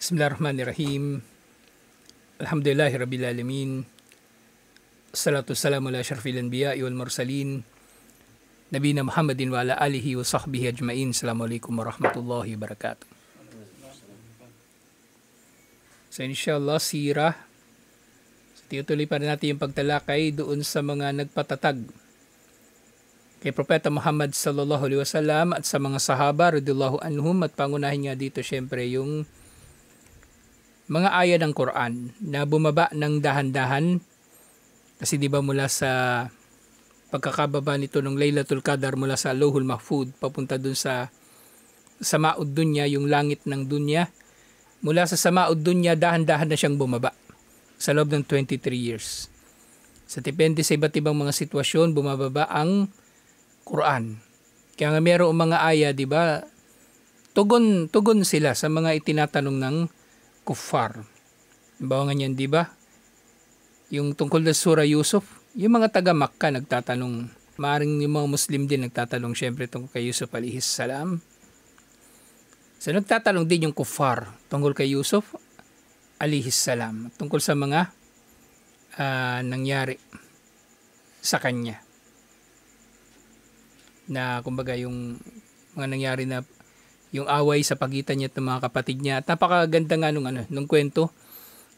Bismillahirrahmanirrahim. Alhamdulillahi Rabbil Alamin. Salatu wassalamu ala syarfil anbiya'i wal mursalin. Nabina Muhammadin wa ala alihi wa sahbihi ajma'in. Assalamualaikum warahmatullahi wabarakatuh. So inshallah, sirah. Tinutuloy pa rin natin yung pagtalakay doon sa mga nagpatatag kay Propeta Muhammad sallallahu alaihi wasallam at sa mga sahaba radhiyallahu anhum, at pangunahin nga dito syempre yung mga aya ng Quran na bumaba ng dahan-dahan, kasi di ba mula sa pagkakababa nito ng Laylatul Qadar mula sa Lauhul Mahfud papunta dun sa Sama'ud Dunya, yung langit ng dunya, mula sa Sama'ud Dunya dahan-dahan na siyang bumaba sa loob ng 23 years. Sa depende sa iba't ibang mga sitwasyon, bumababa ang Quran. Kaya nga mayroong mga aya, di ba, tugon sila sa mga itinatanong ng kuffar. Bawa nga niyan, di ba? Yung tungkol na Surah Yusuf, yung mga taga Makkah nagtatanong, maaaring yung mga Muslim din nagtatanong syempre tungkol kay Yusuf alayhis salam. So nagtatanong din yung kuffar tungkol kay Yusuf alayhis salam, tungkol sa mga nangyari sa kanya. Na kumbaga yung mga nangyari na yung away sa pagitan niya at ng mga kapatid niya. At napakaganda nga nung kwento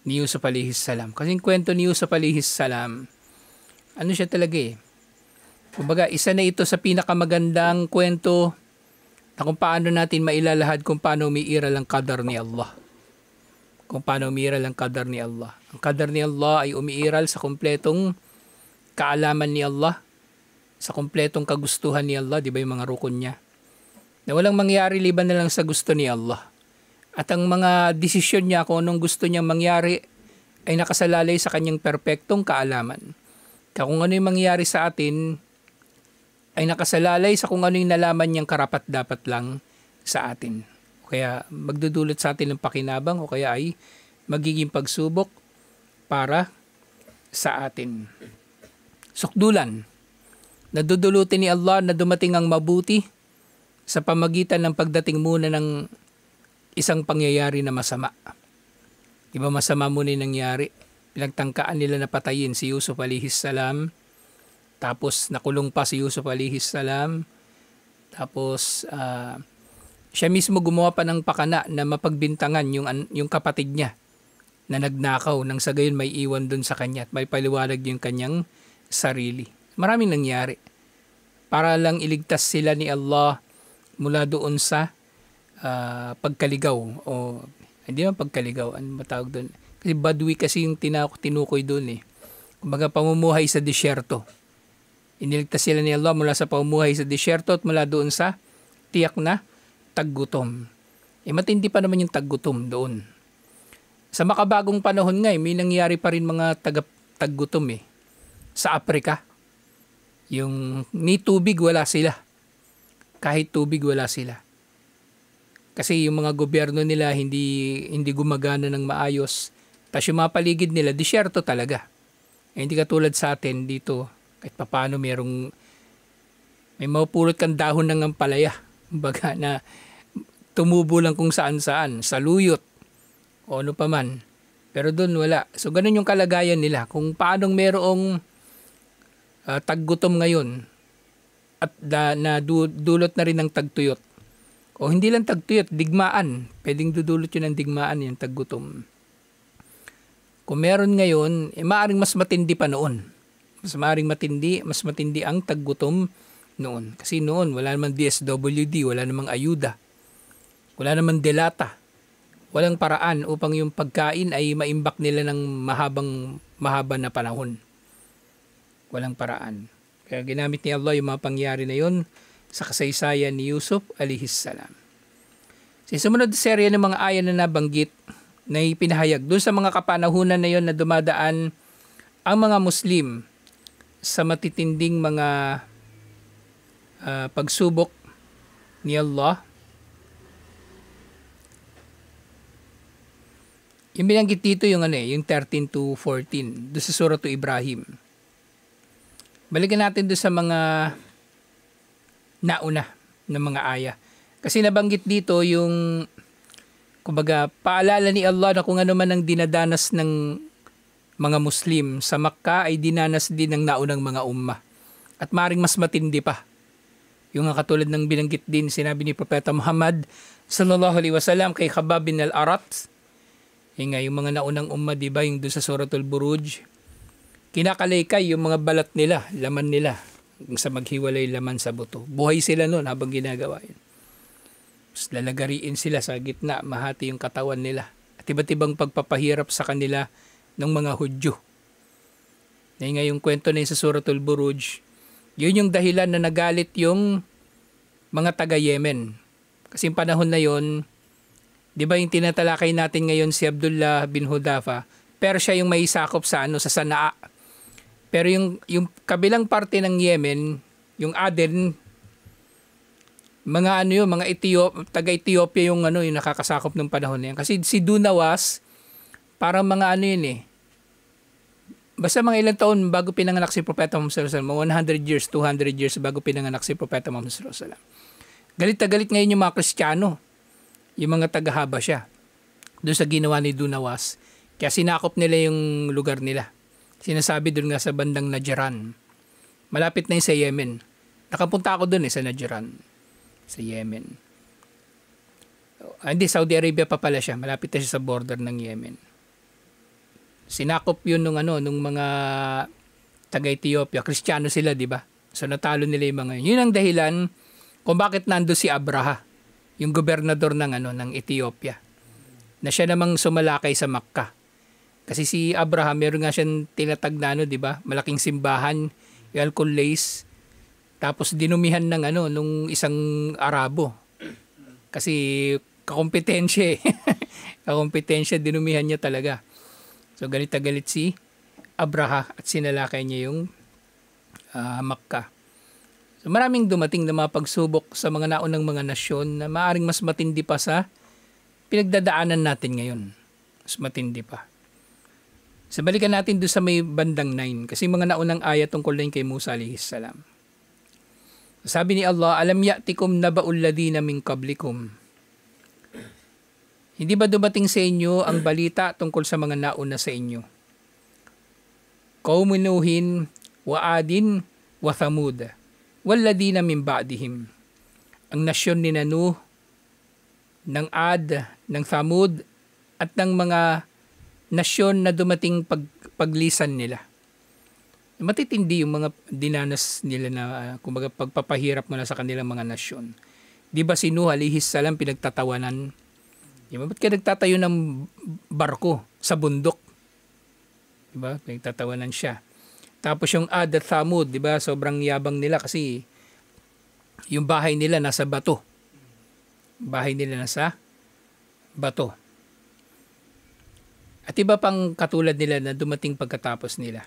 ni Yusuf alayhis salam. Kasi yung kwento ni Yusuf alayhis salam, ano siya talaga eh. Kumbaga, isa na ito sa pinakamagandang kwento na kung paano natin mailalahad kung paano umiiral ang qadar ni Allah. Kung paano umiiral ang qadar ni Allah. Ang qadar ni Allah ay umiiral sa kumpletong kaalaman ni Allah, sa kumpletong kagustuhan ni Allah, di ba yung mga rukun niya? Na walang mangyari liban na lang sa gusto ni Allah. At ang mga desisyon niya kung anong gusto niyang mangyari ay nakasalalay sa kanyang perpektong kaalaman. Kaya kung ano yung mangyari sa atin ay nakasalalay sa kung ano yung nalaman niyang karapat dapat lang sa atin. Kaya magdudulot sa atin ng pakinabang o kaya ay magiging pagsubok para sa atin. Sukdulan. Nadudulutin ni Allah na dumating ang mabuti sa pamagitan ng pagdating muna ng isang pangyayari na masama. Di ba masama muna yung nangyari? Pinagtangkaan nila na patayin si Yusuf alayhis salam. Tapos nakulong pa si Yusuf alayhis salam. Tapos siya mismo gumawa pa ng pakana na mapagbintangan yung kapatid niya na nagnakaw, nang sa gayon may iwan dun sa kanya at may paliwanag yung kanyang sarili. Maraming nangyari para lang iligtas sila ni Allah mula doon sa pagkaligaw, o hindi naman pagkaligaw, ano matawag doon? Kasi badwi kasi yung tinukoy doon eh. Kumbaga pamumuhay sa disyerto. Iniligtas sila ni Allah mula sa pamumuhay sa disyerto at mula doon sa tiyak na taggutom. Matindi pa naman yung taggutom doon. Sa makabagong panahon nga may nangyari pa rin mga taggutom eh. Sa Africa. Yung ni tubig wala sila. Kahit tubig wala sila. Kasi yung mga gobyerno nila hindi gumagana ng maayos. Tapos yung mga paligid nila, disyerto talaga. Hindi katulad sa atin dito, kahit papaano may mapulot kang dahon ng ampalaya. Baga na tumubo lang kung saan-saan, sa luyot, o ano pa man. Pero doon wala. So ganun yung kalagayan nila. Kung paanong merong taggutom ngayon at dulot na rin ng tagtuyot. O hindi lang tagtuyot, digmaan. Pwedeng dudulot yun ng digmaan, yung taggutom. Kung meron ngayon, maaaring mas matindi pa noon. Mas matindi ang taggutom noon. Kasi noon, wala namang DSWD, wala namang ayuda, wala namang delata. Walang paraan upang yung pagkain ay maimbak nila ng mahaba na panahon. Walang paraan. Kaya ginamit ni Allah yung mga pangyari na yun sa kasaysayan ni Yusuf alayhis salam. Sa sumunod serye ng mga aya na nabanggit na ipinahayag doon sa mga kapanahunan na yun na dumadaan ang mga Muslim sa matitinding mga pagsubok ni Allah. Yung binanggit dito yung yung 13 to 14 doon sa Surah to Ibrahim. Balikan natin doon sa mga nauna ng mga aya. Kasi nabanggit dito yung Kumbaga, paalala ni Allah na kung ano man ang dinadanas ng mga Muslim sa Makkah ay dinanas din ng naunang mga ummah. At maring mas matindi pa. Yung nga katulad ng binanggit din, sinabi ni Propeta Muhammad sallallahu alaihi wasallam kay Khabbab bin al-Arat. Yung nga, yung mga naunang ummah, di ba, yung doon sa Suratul Buruj, kinakalaykay yung mga balat nila, laman nila, sa maghiwalay laman sa buto. Buhay sila noon habang ginagawa yun. Tapos lalagariin sila sa gitna, mahati yung katawan nila. At iba't ibang pagpapahirap sa kanila ng mga Hudyo. Yung nga, yung kwento na yun sa Suratul Buruj, yun yung dahilan na nagalit yung mga taga-Yemen. Kasi yung panahon na yun, di ba yung tinatalakay natin ngayon si Abdullah bin Hudafa, pero siya yung may sakop sa sa Sanaa. Pero yung kabilang parte ng Yemen, yung Aden, mga mga taga-Ethiopia yung yung nakakasakop ng panahon na yan. Kasi si Dunawas, parang mga yun basta mga ilang taon bago pinanganak si Propeta Muhammad sallallahu alaihi wasallam, 100 years, 200 years bago pinanganak si Propeta Muhammad sallallahu alaihi wasallam. Galit na galit ngayon yung mga Kristiyano, yung mga taga-Habasya, doon sa ginawa ni Dunawas. Kaya sinakop nila yung lugar nila. Sinasabi doon nga sa bandang Najran. Malapit na yun sa Yemen. Nakapunta ako doon sa Najran, sa Yemen. Hindi, Saudi Arabia pa pala siya. Malapit na siya sa border ng Yemen. Sinakop yun nung mga taga-Ethiopia. Kristiyano sila, di ba? So natalo nila yung mga yun. Yun ang dahilan kung bakit nando si Abraha, yung gobernador ng Ethiopia. Na siya namang sumalakay sa Makkah. Kasi si Abraha, meron nga siyang tinatag na di ba? Malaking simbahan, yung Al-Qullays. Tapos dinumihan ng nung isang Arabo. Kasi kakompetensya kakompetensya, dinumihan niya talaga. So galit na galit si Abraha at sinalakay niya yung Makkah. So maraming dumating na mga pagsubok sa mga naunang mga nasyon na maaring mas matindi pa sa pinagdadaanan natin ngayon. Mas matindi pa. So balikan natin doon sa may bandang 9 kasi mga naunang ayat tungkol din kay Musa alayhis salam. Sabi ni Allah, alam ya'tikum naba'ul ladina min qablikum. Hindi ba dumating sa inyo ang balita tungkol sa mga nauna sa inyo? Qaumun Nuhin wa Adin wa Thamud walladina min ba'dihim. Ang nasyon ni Nuh, ng Ad, ng Thamud at ng mga nasyon na dumating paglisan nila. Matitindi yung mga dinanas nila na kumbaga pagpapahirap mula sa kanilang mga nasyon. Di ba si Nuh alayhis salam pinagtatawanan? Ba't ka nagtatayo ng barko sa bundok? Diba? Pinagtatawanan siya. Tapos yung Ad at Thamud, diba? Sobrang yabang nila kasi yung bahay nila nasa bato. Bahay nila nasa bato. At iba pang katulad nila na dumating pagkatapos nila.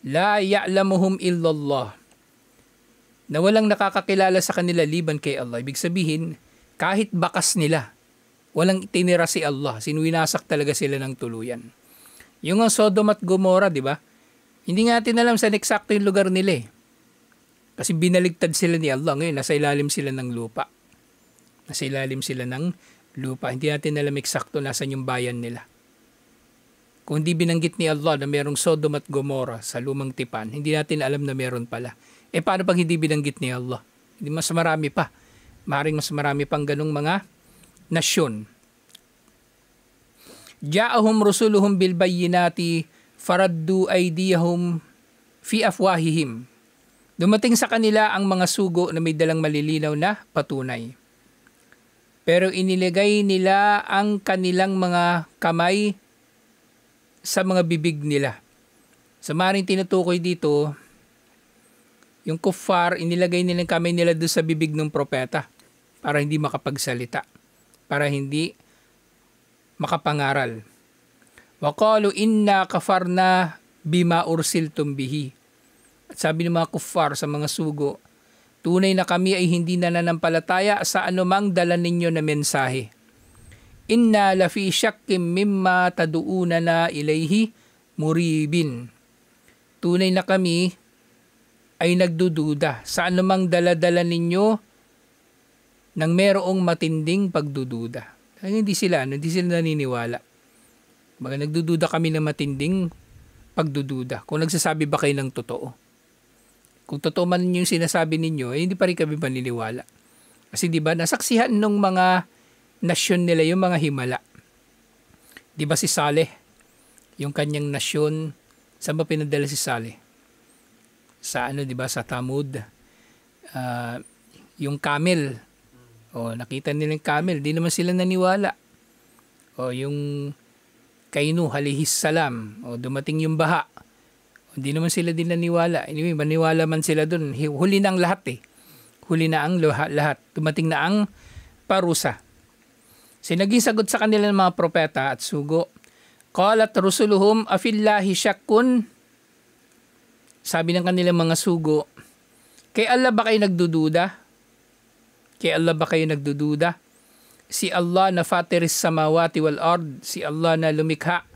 La ya'lamuhum illallah. Na walang nakakakilala sa kanila liban kay Allah. Ibig sabihin, kahit bakas nila, walang itinira si Allah. Sinuwinasak talaga sila ng tuluyan. Yung ang Sodom at Gomorrah, di ba? Hindi nga natin alam saan eksakto yung lugar nila eh. Kasi binaligtad sila ni Allah. Ngayon, nasa ilalim sila ng lupa. Nasa ilalim sila ng lupa. Hindi natin alam eksakto nasan yung bayan nila. Kung hindi binanggit ni Allah na mayroong Sodom at Gomorrah sa lumang tipan, hindi natin alam na meron pala. Paano pag hindi binanggit ni Allah? Hindi mas marami pa. Maring mas marami pang ganung mga nasyon. Ja'ahum rusuluhum bil bayyinati faraddu aydiyahum fi afwahihim. Dumating sa kanila ang mga sugo na may dalang malilinaw na patunay. Pero inilagay nila ang kanilang mga kamay sa mga bibig nila. Sa maring tinutukoy dito, yung kuffar, inilagay nilang kamay nila doon sa bibig ng propeta para hindi makapagsalita, para hindi makapangaral. Wa qalu inna kafarna bima ursiltum bihi. At sabi ng mga kuffar sa mga sugo, tunay na kami ay hindi nananampalataya sa anumang dala ninyo na mensahe. Inna lafi syakkim mimma tadu'unana ilayhi muribin. Tunay na kami ay nagdududa sa anumang dala-dala ninyo nang merong matinding pagdududa. Ay, hindi sila naniniwala. Baga nagdududa kami ng matinding pagdududa. Kung nagsasabi ba kayo ng totoo. Kung totoo man yung sinasabi ninyo, hindi pa rin kami maniniwala. Kasi di ba, nasaksihan nung mga nasyon nila yung mga himala. Di ba si Saleh, yung kanyang nasyon, saan ba pinadala si Saleh? Sa di ba, sa Thamud. Yung camel. Nakita nila yung camel, di naman sila naniwala. Yung kay Nuh alayhis salam, dumating yung baha. Hindi naman sila din naniwala. Anyway, maniwala man sila dun. Huli na ang lahat Huli na ang lahat. Dumating na ang parusa. Naging sagot sa kanila ng mga propeta at sugo. Qalat rusuluhum afillahi syakkun. Sabi ng kanilang mga sugo, kay Allah ba kayo nagdududa? Kay Allah ba kayo nagdududa? Si Allah na fatiris samawati wal ard. Si Allah na lumikha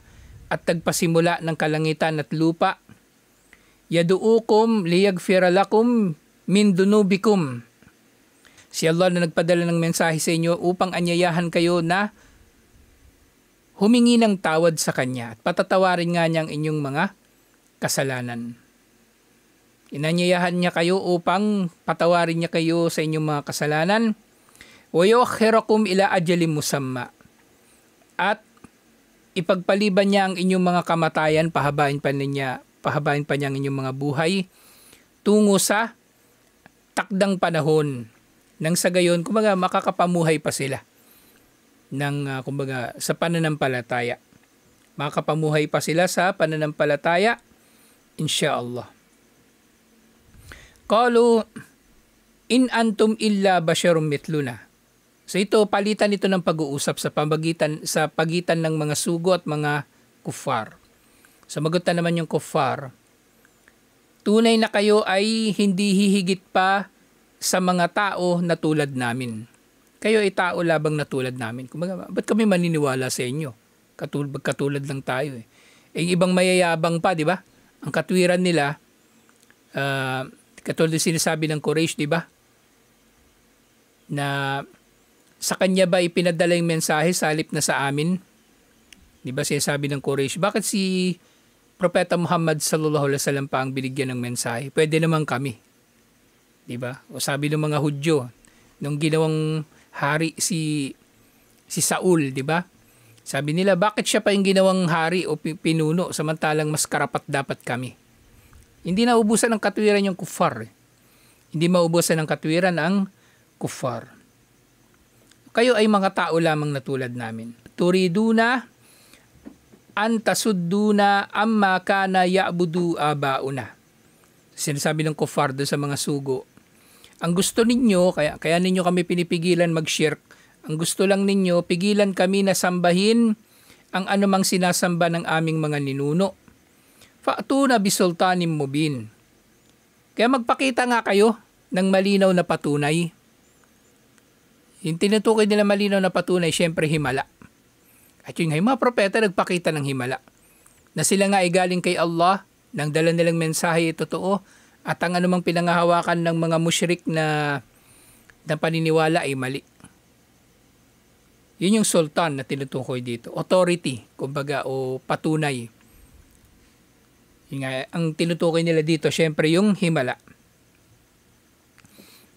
at tagpasimula ng kalangitan at lupa. Yaduukum liyagfira lakum min dunubikum. Si Allah na nagpadala ng mensahe sa inyo upang anyayahan kayo na humingi ng tawad sa Kanya at patatawarin nga niya ang inyong mga kasalanan. Inanyayahan niya kayo upang patawarin niya kayo sa inyong mga kasalanan. Wa yuakhirakum ila ajalim musamma. At ipagpaliban niya ang inyong mga kamatayan, pahabain pa niya ang inyong mga buhay tungo sa takdang panahon. Nang sa gayon, kumbaga makakapamuhay pa sila ng sa pananampalataya. Makakapamuhay pa sila sa pananampalataya, insyaallah. Qalu in antum illa basyarum mitluna. So ito, palitan ito ng pag-uusap sa pagitan ng mga sugo at mga kuffar. Sumagot na naman yung kuffar, tunay na kayo ay hindi hihigit pa sa mga tao na tulad namin. Kayo ay tao labang na tulad namin. Kumbaga, ba't kami maniniwala sa inyo? Katulad lang tayo ibang mayayabang pa, di ba? Ang katwiran nila, katulad sinasabi ng Quraysh, di ba? Na sa kanya ba ipinadala yung mensahe sa halip na sa amin? Di ba sinasabi ng Quraysh, bakit si Propeta Muhammad sallallahu alaihi wasallam pa ang binigyan ng mensahe? Pwede naman kami. Di ba? O sabi ng mga Hudyo, nung ginawang hari si Saul, di ba? Sabi nila, bakit siya pa yung ginawang hari o pinuno samantalang mas karapat dapat kami? Hindi naubusan ng katwiran yung kuffar. Hindi maubusan ng katwiran ang kuffar. Kayo ay mga tao lamang na tulad namin. Turiduna antasudduna amma kana ya'budu abauna. Sinasabi ng kuffar doon sa mga sugo, ang gusto ninyo, kaya ninyo kami pinipigilan mag-shirk, ang gusto lang ninyo, pigilan kami na sambahin ang anumang sinasamba ng aming mga ninuno. Fa'tuna bisultanim mubin. Kaya magpakita nga kayo ng malinaw na patunay. Yung tinutukoy nila malinaw na patunay, syempre himala. At yung mga propeta nagpakita ng himala. Na sila nga ay galing kay Allah, nang dala nilang mensahe totoo, at ang anumang pinangahawakan ng mga musyrik na paniniwala ay mali. Yun yung sultan na tinutukoy dito. Authority, kumbaga, o patunay. Yung nga, ang tinutukoy nila dito, syempre yung himala.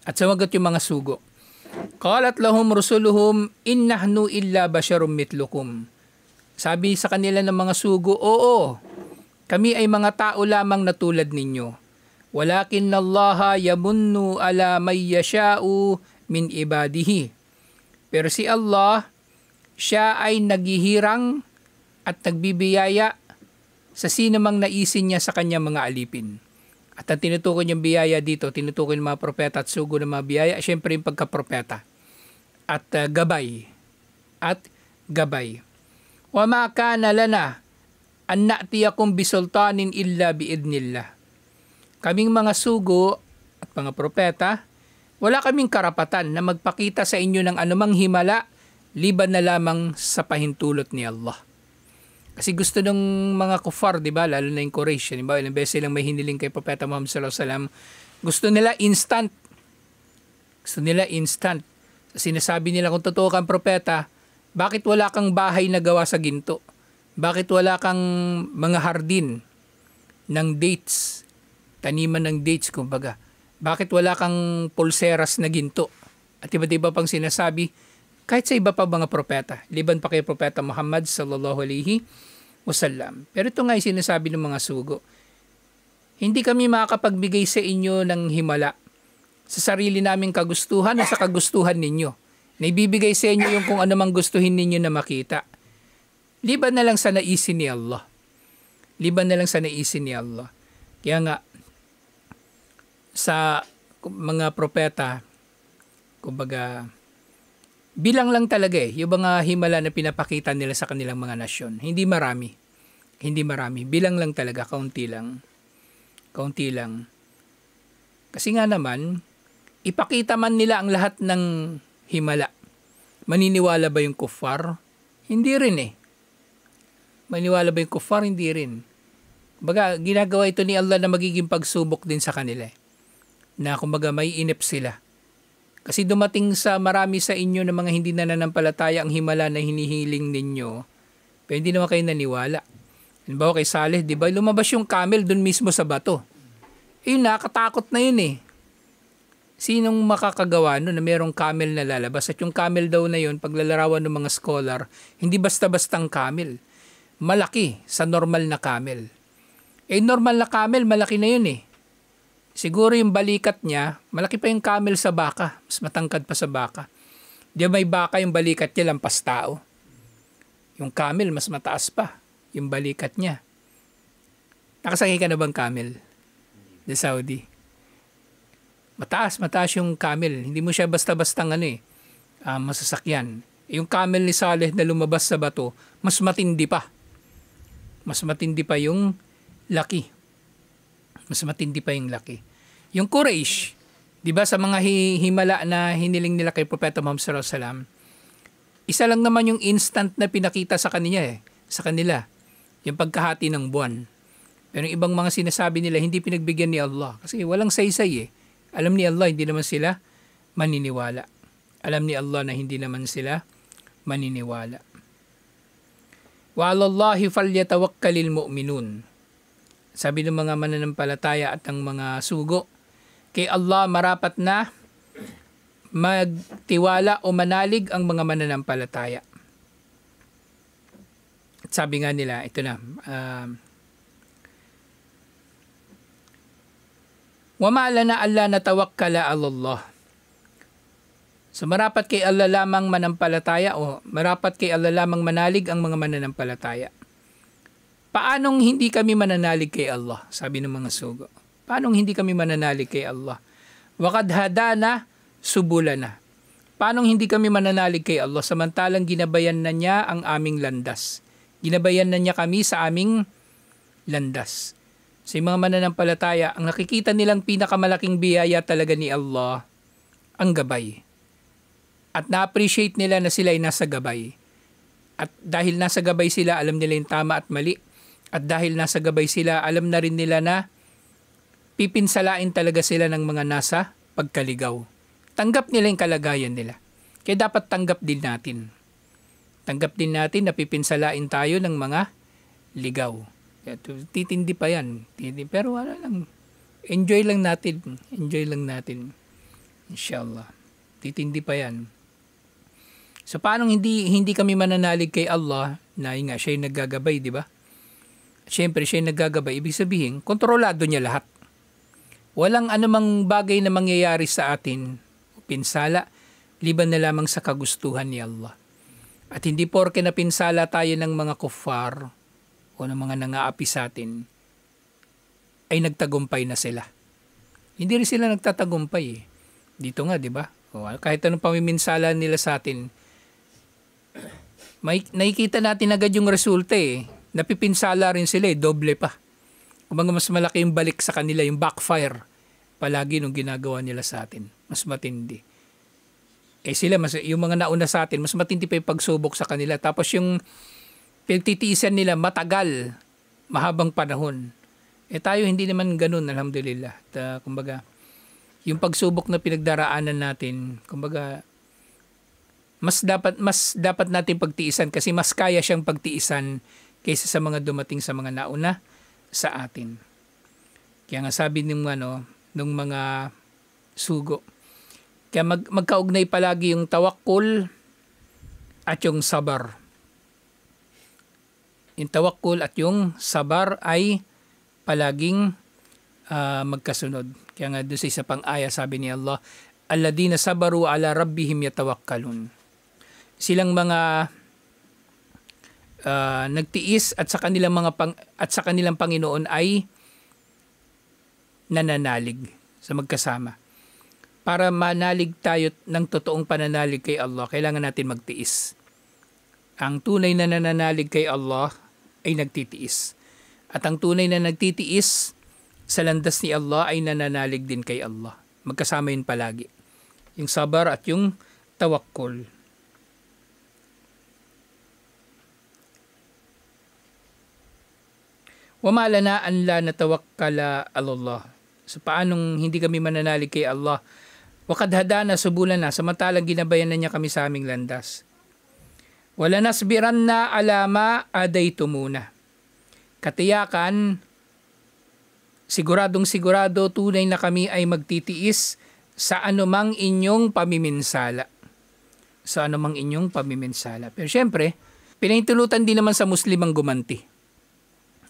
At sumagot yung mga sugo. Qalat lahum rusuluhum in nahnu illa basyarum mitlukum. Sabi sa kanila ng mga sugo, oo, kami ay mga tao lamang na tulad ninyo. Walakin Allah yamunnu ala may yasha'u min ibadihi. Pero si Allah, siya ay naghihirang at nagbibiyaya sa sinamang naisin niya sa kanyang mga alipin. At ang tinutukoy niyang biyaya dito, tinutukoy ng mga propeta at sugo ng mga biyaya, syempre yung pagkapropeta. At gabay. At gabay. Wa ma kana lana an na'tiyakum bisultanin illa biidnillah. Kaming mga sugo at mga propeta, wala kaming karapatan na magpakita sa inyo ng anumang himala liban na lamang sa pahintulot ni Allah. Kasi gusto ng mga kuffar, di ba, lalo na yung Quraysh, di ba, ilang beses silang may hiniling kay Propeta Muhammad sallallahu alaihi wasallam, gusto nila instant. Gusto nila instant. Sinasabi nila kung totoo kang propeta, Bakit wala kang bahay na gawa sa ginto? Bakit wala kang mga hardin ng dates, taniman ng dates kumbaga? Bakit wala kang pulseras na ginto? At iba't iba pang sinasabi, kahit sa iba pa mga propeta, liban pa kay Propeta Muhammad sallallahu alaihi wasallam. Pero ito nga yung sinasabi ng mga sugo. Hindi kami makakapagbigay sa inyo ng himala sa sarili naming kagustuhan o sa kagustuhan ninyo. Naibibigay sa inyo yung kung ano mang gustuhin ninyo na makita. Liban na lang sa naisin ni Allah. Liban na lang sa naisin ni Allah. Kaya nga, sa mga propeta, kumbaga, bilang lang talaga yung mga himala na pinapakita nila sa kanilang mga nasyon. Hindi marami. Hindi marami. Bilang lang talaga, kaunti lang. Kaunti lang. Kasi nga naman, ipakita man nila ang lahat ng himala. Maniniwala ba yung kuffar? Hindi rin eh. Maniniwala ba yung kuffar? Hindi rin. Baga, ginagawa ito ni Allah na magiging pagsubok din sa kanila. Na kumbaga may inip sila. Kasi dumating sa marami sa inyo na mga hindi nananampalataya ang himala na hinihiling ninyo. Pero hindi naman kayo naniwala. Halimbawa kay Saleh, di ba? Lumabas yung camel dun mismo sa bato. Yun, nakakatakot na yun eh. Sinong makakagawa no na mayroong camel na lalabas? At yung camel daw na yun, paglalarawan ng mga scholar, hindi basta-bastang camel. Malaki sa normal na camel. Normal na camel, malaki na yun eh. Siguro yung balikat niya, malaki pa yung camel sa baka. Mas matangkad pa sa baka. Di may baka yung balikat niya, lampas tao. Yung camel, mas mataas pa. Yung balikat niya. Nakasakay ka na bang camel? Sa Saudi. Mataas yung camel. Hindi mo siya basta-bastang masasakyan. Yung camel ni Saleh na lumabas sa bato, mas matindi pa. Mas matindi pa yung laki. Mas matindi pa yung laki. Yung Quraysh, di ba sa mga himala na hiniling nila kay Propeta Muhammad sallallahu alaihi wasallam, isa lang naman yung instant na pinakita sa kanila, yung pagkahati ng buwan. Pero yung ibang mga sinasabi nila, hindi pinagbigyan ni Allah. Kasi walang saysay eh. Alam ni Allah, hindi naman sila maniniwala. Alam ni Allah na hindi naman sila maniniwala. Wa 'alallahi falyatawakkalul mu'minun. Sabi ng mga mananampalataya at ang mga sugo, kay Allah marapat na magtiwala o manalig ang mga mananampalataya. At sabi nga nila, ito na, وَمَا لَنَا أَلَّا نَتَوَكَّلَ عَلَى اللَّهِ. So marapat kay Allah lamang manampalataya o marapat kay Allah lamang manalig ang mga mananampalataya. Paanong hindi kami mananalig kay Allah? Sabi ng mga sugo. Paanong hindi kami mananalig kay Allah? وَقَدْ هَدَانَا سُبُلَنَا. Paanong hindi kami mananalig kay Allah samantalang ginabayan na niya ang aming landas? Ginabayan na niya kami sa aming landas. Sa mga mananampalataya, ang nakikita nilang pinakamalaking biyaya talaga ni Allah, ang gabay. At na-appreciate nila na sila ay nasa gabay. At dahil nasa gabay sila, alam nila yung tama at mali. At dahil nasa gabay sila, alam na rin nila na pipinsalain talaga sila ng mga nasa pagkaligaw. Tanggap nila yung kalagayan nila. Kaya dapat tanggap din natin. Tanggap din natin na pipinsalain tayo ng mga ligaw. Titindi pa yan. Pero wala lang. Enjoy lang natin. Enjoy lang natin. Inshallah. Titindi pa yan. So paano hindi kami mananalig kay Allah na yun nga, siya yung naggagabay, di ba? Siyempre, siya yung naggagabay. Ibig sabihin, kontrolado niya lahat. Walang anumang bagay na mangyayari sa atin o pinsala, liban na lamang sa kagustuhan ni Allah. At hindi porke na pinsala tayo ng mga kuffar o ng mga nangaapi sa atin, ay nagtagumpay na sila. Hindi rin sila nagtatagumpay eh. Dito nga, di ba? Kahit anong pamiminsala nila sa atin, nakikita natin agad yung resulta eh. Napipinsala rin sila eh, doble pa. Kung mas malaki yung balik sa kanila, yung backfire, palagi nung ginagawa nila sa atin. Mas matindi. Sila, yung mga nauna sa atin, mas matindi pa yung pagsubok sa kanila. Tapos yung pinagtitiisan nila matagal, mahabang panahon. Tayo hindi naman ganun, alhamdulillah. Kumbaga, yung pagsubok na pinagdaraanan natin, kumbaga, mas dapat natin pagtiisan kasi mas kaya siyang pagtiisan kaysa sa mga dumating sa mga nauna sa atin. Kaya nga sabi nung mga sugo, kaya magkaugnay palagi yung tawakkul at yung sabar. Yung tawakkul at yung sabar ay palaging magkasunod. Kaya nga doon sa isa pang aya sabi ni Allah, alladina sabaru ala rabbihim yatawakkalun. Silang mga nagtiis at sa kanilang Panginoon ay nananalig sa magkasama. Para manalig tayo ng totoong pananalig kay Allah, kailangan natin magtiis. Ang tunay na nananalig kay Allah ay nagtitiis. At ang tunay na nagtitiis sa landas ni Allah ay nananalig din kay Allah. Magkasama yun palagi. Yung sabar at yung tawakkul. Wama lana an la natawakkala Allah. So paanong hindi kami mananalig kay Allah? Wakad hadana subulan na, samantalang ginabayan na niya kami sa aming landas. Wala nasbiran na alama adaytumuna. Katiyakan, siguradong-sigurado tunay na kami ay magtitiis sa anumang inyong pamiminsala. Sa anumang inyong pamiminsala. Pero syempre, pinahintulutan din naman sa Muslim ang gumanti.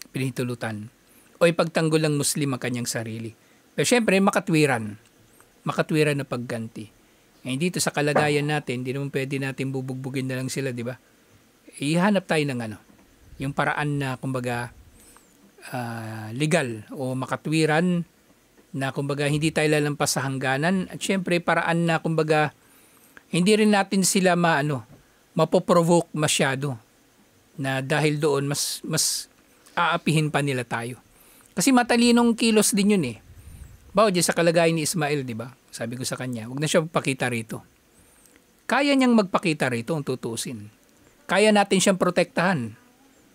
Pinahintulutan. O ipagtanggol ng Muslim ang kanyang sarili. Pero syempre, makatwiran na pagganti. Eh, dito sa kalagayan natin, hindi naman pwede natin bubugbugin na lang sila, di ba? Ihanap tayo ng yung paraan na, kumbaga, legal o makatwiran na, kumbaga, hindi tayo lalampas sa hangganan. At syempre, paraan na, kumbaga, hindi rin natin sila mapoprovoke masyado na dahil doon, mas aapihin pa nila tayo. Kasi matalinong kilos din yun eh. Bawa dyan sa kalagayan ni Ismail, di ba? Sabi ko sa kanya, huwag na siya magpakita rito. Kaya niyang magpakita rito ang tutusin. Kaya natin siyang protektahan.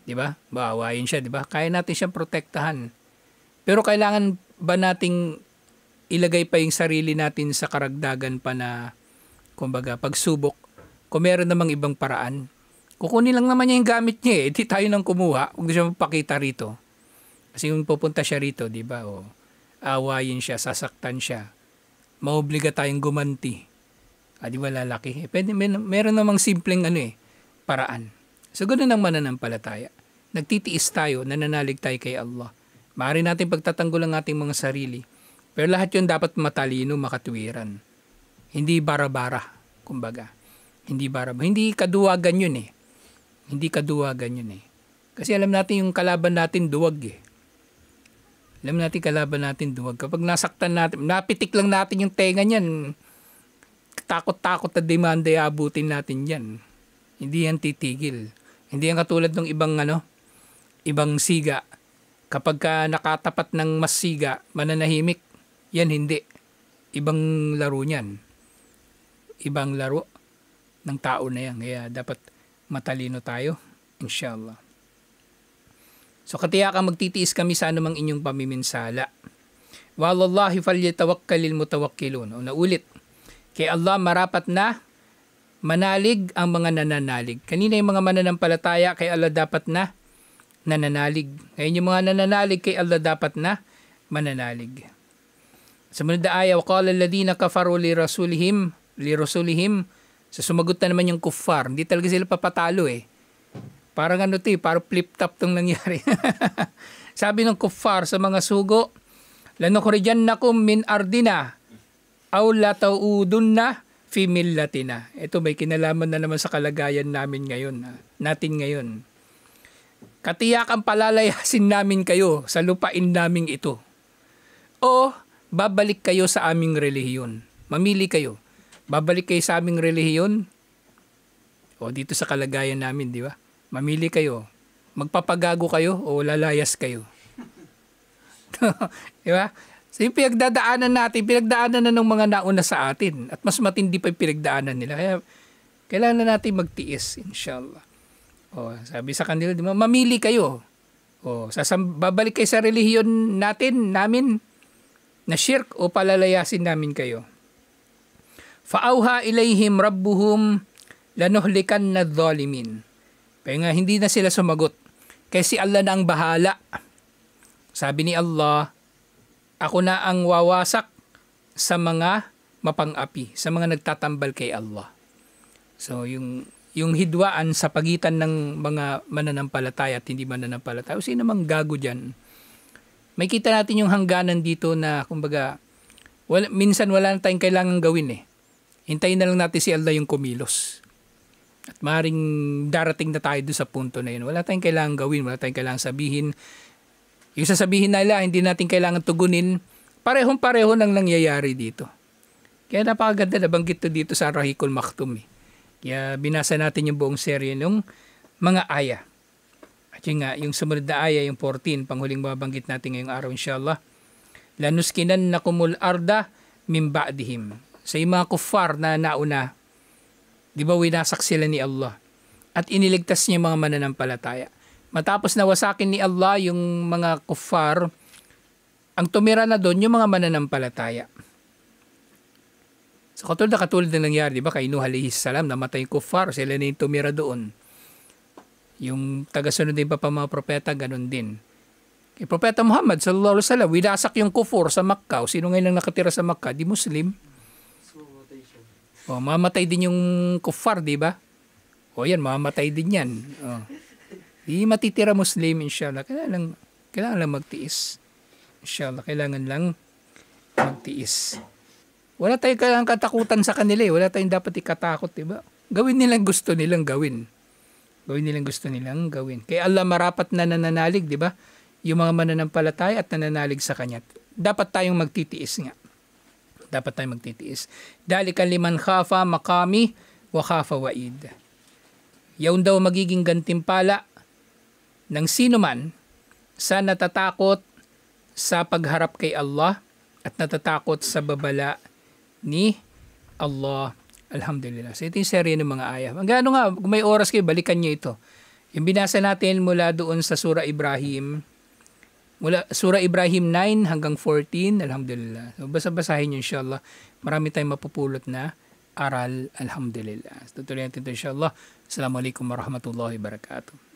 Di ba? Baawayin siya, di ba? Kaya natin siyang protektahan. Pero kailangan ba nating ilagay pa yung sarili natin sa karagdagan pa na, kumbaga, pagsubok? Kung meron namang ibang paraan, kukunin lang naman niya yung gamit niya eh. Di tayo nang kumuha, huwag na siya magpakita rito. Kasi kung pupunta siya rito, di ba? O, awayin siya, sasaktan siya. Maobliga tayong gumanti. Di ba lalaki? Pwede, meron namang simpleng paraan. So, ganoon ang mananampalataya. Nagtitiis tayo, nananalig tayo kay Allah. Maaari natin pagtatanggol ang ating mga sarili. Pero lahat yun dapat matalino, makatwiran. Hindi bara-bara, kumbaga. Hindi bara-bara. Hindi kaduwagan yun eh. Hindi kaduwagan yun eh. Kasi alam natin yung kalaban natin duwag eh. Alam natin kalaban natin duwag. Kapag nasaktan natin, napitik lang natin yung tenga niyan, takot-takot na demanda abutin natin yan. Hindi yan titigil. Hindi yan katulad ng ibang siga. Kapag ka nakatapat ng mas siga, mananahimik, yan hindi. Ibang laro niyan. Ibang laro ng tao na yan. Kaya dapat matalino tayo, inshallah. So katiyakan magtitiis kami sa anumang inyong pamiminsala. Wallahi falyatawakkalil mutawakkilun. O naulit, kay Allah marapat na manalig ang mga nananalig. Kanina yung mga mananampalataya, kay Allah dapat na nananalig. Ngayon yung mga nananalig, kay Allah dapat na mananalig. Sa munod na aya, waqala alladhina kafaru li rasulihim, sa sumagot na naman yung kuffar. Hindi talaga sila papatalo eh. Parang parang flip-top tong nangyari. Sabi ng kuffar sa mga sugo, lanukhrijannakum min ardina aw latauudunna fi millatina. Ito may kinalaman na naman sa kalagayan natin ngayon. Katiyakan palalayasin namin kayo sa lupain naming ito. O babalik kayo sa aming relihiyon. Mamili kayo. Babalik kayo sa aming relihiyon. O dito sa kalagayan namin, di ba? Mamili kayo. Magpapagago kayo o lalayas kayo. Diba? So yung pinagdadaanan na ng mga nauna sa atin. At mas matindi pa yung pinagdaanan nila. Kaya kailangan na natin magtiis, inshallah. O, sabi sa kanila, di ba, mamili kayo. O, babalik kayo sa relihiyon namin na shirk o palalayasin namin kayo. Fa'auha ilayhim rabbuhum lanuhlikanna adh-dhalimin. Kaya nga hindi na sila sumagot. Kaya si Allah na ang bahala. Sabi ni Allah, ako na ang wawasak sa mga mapang-api, sa mga nagtatambal kay Allah. So yung hidwaan sa pagitan ng mga mananampalataya at hindi mananampalataya, sino namang gago dyan? May kita natin yung hangganan dito na kumbaga, minsan wala na tayong kailangan gawin eh. Hintayin na lang natin si Allah yung kumilos. At maaaring darating na tayo doon sa punto na yun. Wala tayong kailangan gawin, wala tayong kailangan sabihin. Yung sasabihin nila, hindi natin kailangan tugunin. Parehong-pareho nang nangyayari dito. Kaya napakaganda na banggit to dito sa Rahikul Maktum eh. Kaya binasa natin yung buong serye ng mga aya. At yun nga, yung sumunod na aya, yung 14, panghuling mabanggit natin ngayong araw inshallah. Lanuskinan na kumul arda min ba'dihim. Sa yung mga kuffar na nauna, di ba winasak sila ni Allah at iniligtas niya mga mananampalataya. Matapos nawasakin ni Allah yung mga kuffar, ang tumira na doon yung mga mananampalataya. So katulad na nangyari, di ba kay Nuh alayhi salam, namatay yung kuffar, sila na yung tumira doon. Yung tagasunod din pa mga propeta, ganun din. Kay Propeta Muhammad sallallahu alaihi wasallam, winasak yung kufur sa Makkah. Sino ngayon lang nakatira sa Makkah? Di Muslim. O, mamatay din yung kuffar, di ba? O yan, mamatay din yan. O. Di matitira Muslim, inshallah. Kailangan lang magtiis. Inshallah, kailangan lang magtiis. Wala tayong kailangan katakutan sa kanila eh. Wala tayong dapat ikatakot, di ba? Gawin nilang gusto nilang gawin. Gawin nilang gusto nilang gawin. Kaya Allah marapat na nananalig, di ba? Yung mga mananampalataya at nananalig sa Kanya. Dapat tayong magtitiis nga. Dapat tayong magtitiis. Dalikan liman khafa makami wa khafa wa'id. Yaon daw magiging gantimpala ng sino man sa natatakot sa pagharap kay Allah at natatakot sa babala ni Allah. Alhamdulillah. So ito yung serye ng mga ayah. Magano nga, kung may oras kayo, balikan nyo ito. Yung binasa natin mula doon sa Surah Ibrahim, mula Surah Ibrahim 9 hanggang 14, alhamdulillah. So basa-basahin nyo inshallah. Marami tayong mapupulot na aral, alhamdulillah. So, tutuloy natin ito inshallah. Assalamualaikum warahmatullahi wabarakatuh.